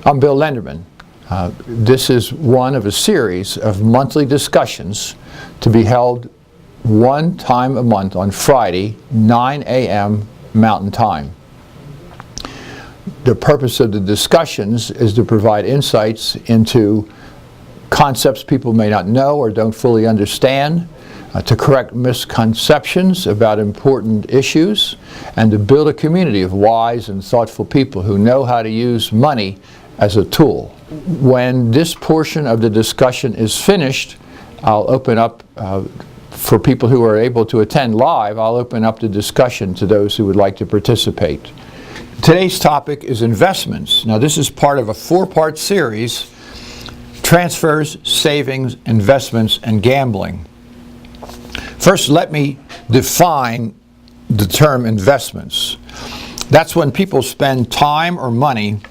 I'm Bill Lenderman. This is one of a series of monthly discussions to be held one time a month on Friday, 9 a.m. Mountain Time. The purpose of the discussions is to provide insights into concepts people may not know or don't fully understand, to correct misconceptions about important issues, and to build a community of wise and thoughtful people who know how to use money as a tool. When this portion of the discussion is finished, I'll open up, for people who are able to attend live, I'll open up the discussion to those who would like to participate. Today's topic is investments. Now, this is part of a four-part series: transfers, savings, investments, and gambling. First, let me define the term investments. That's when people spend time or money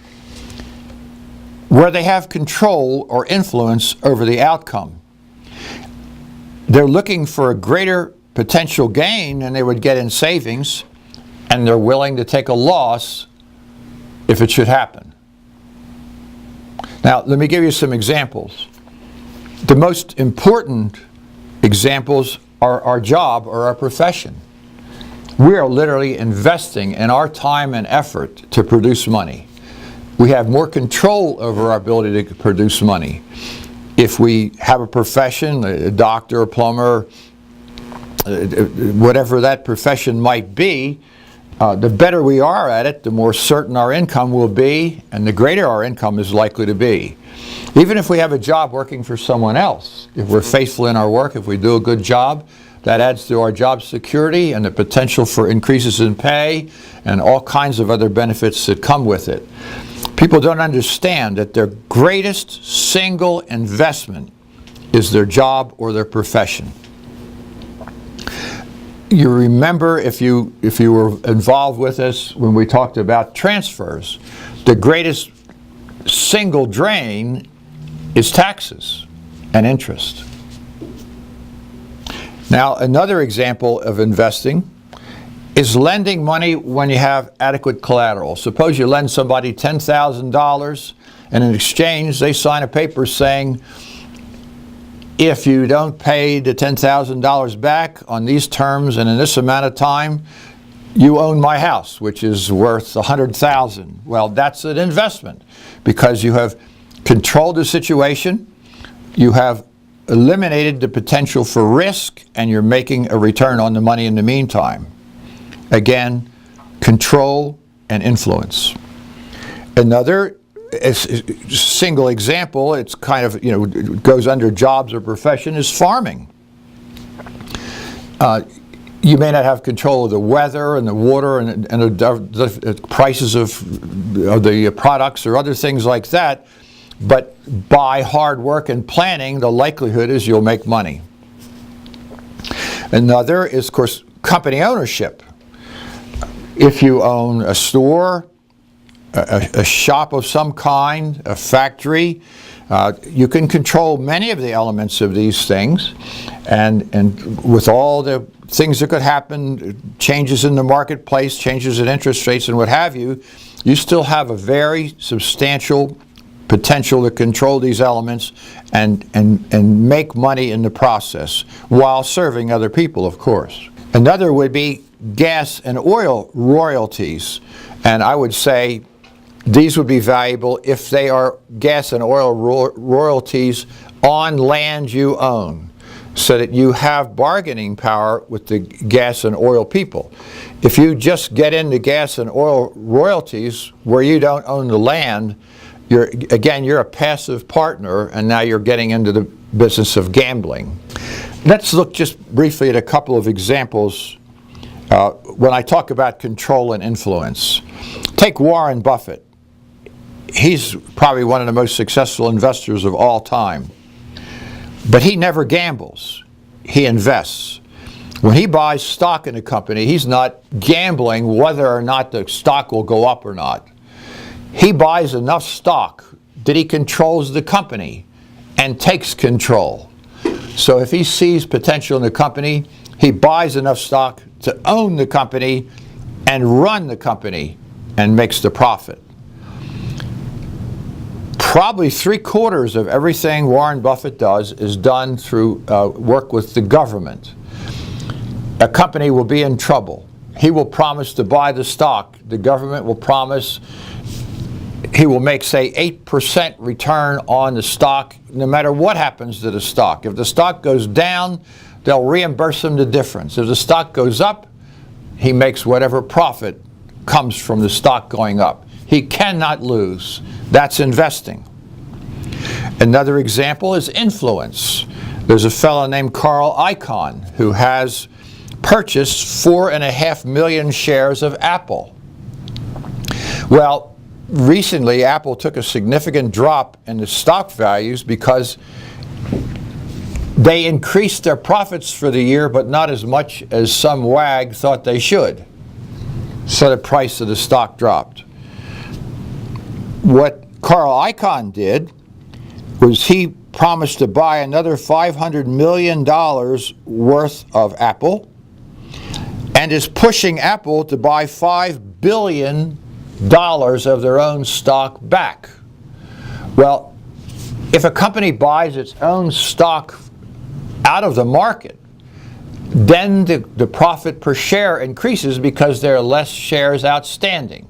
where they have control or influence over the outcome. They're looking for a greater potential gain than they would get in savings, and they're willing to take a loss if it should happen. Now, let me give you some examples. The most important examples are our job or our profession. We are literally investing in our time and effort to produce money. We have more control over our ability to produce money. If we have a profession, a doctor, a plumber, whatever that profession might be, the better we are at it, the more certain our income will be, and the greater our income is likely to be. Even if we have a job working for someone else, if we're faithful in our work, if we do a good job, that adds to our job security and the potential for increases in pay and all kinds of other benefits that come with it. People don't understand that their greatest single investment is their job or their profession. You remember, if you were involved with us when we talked about transfers, the greatest single drain is taxes and interest. Now, another example of investing is lending money when you have adequate collateral. Suppose you lend somebody $10,000, and in exchange they sign a paper saying, if you don't pay the $10,000 back on these terms and in this amount of time, you own my house, which is worth $100,000. Well, that's an investment because you have controlled the situation, you have eliminated the potential for risk, and you're making a return on the money in the meantime. Again, control and influence. Another single example, it's kind of, it goes under jobs or profession, is farming. You may not have control of the weather and the water and the prices of the products or other things like that, but by hard work and planning, the likelihood is you'll make money. Another is, of course, company ownership. If you own a store, a shop of some kind, a factory, you can control many of the elements of these things, and with all the things that could happen, changes in the marketplace, changes in interest rates and what have you, you still have a very substantial potential to control these elements and make money in the process while serving other people, of course. Another would be gas and oil royalties, and I would say these would be valuable if they are gas and oil royalties on land you own, so that you have bargaining power with the gas and oil people. If you just get into gas and oil royalties where you don't own the land, you're a passive partner, and now you're getting into the business of gambling. Let's look just briefly at a couple of examples when I talk about control and influence. Take Warren Buffett. He's probably one of the most successful investors of all time. But he never gambles. He invests. When he buys stock in a company, he's not gambling whether or not the stock will go up or not. He buys enough stock that he controls the company and takes control. So if he sees potential in the company, he buys enough stock to own the company and run the company and makes the profit. Probably 3/4 of everything Warren Buffett does is done through work with the government. A company will be in trouble. He will promise to buy the stock. The government will promise he will make, say, 8% return on the stock no matter what happens to the stock. If the stock goes down, they'll reimburse him the difference. If the stock goes up, he makes whatever profit comes from the stock going up. He cannot lose. That's investing. Another example is influence. There's a fellow named Carl Icahn who has purchased 4.5 million shares of Apple. Well, recently Apple took a significant drop in the stock values because they increased their profits for the year, but not as much as some wag thought they should. So the price of the stock dropped. What Carl Icahn did was he promised to buy another $500 million worth of Apple and is pushing Apple to buy $5 billion of their own stock back. Well, if a company buys its own stock out of the market, then the profit per share increases because there are less shares outstanding.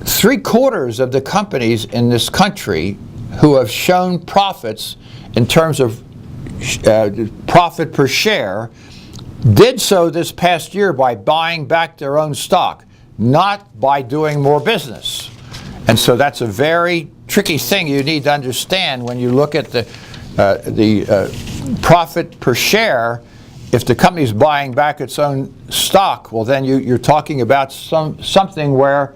3/4 of the companies in this country who have shown profits in terms of profit per share did so this past year by buying back their own stock, not by doing more business. And so that's a very tricky thing you need to understand when you look at the profit per share. If the company's buying back its own stock, well then you're talking about something where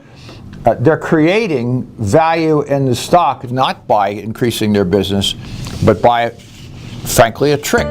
they're creating value in the stock not by increasing their business, but by, frankly, a trick.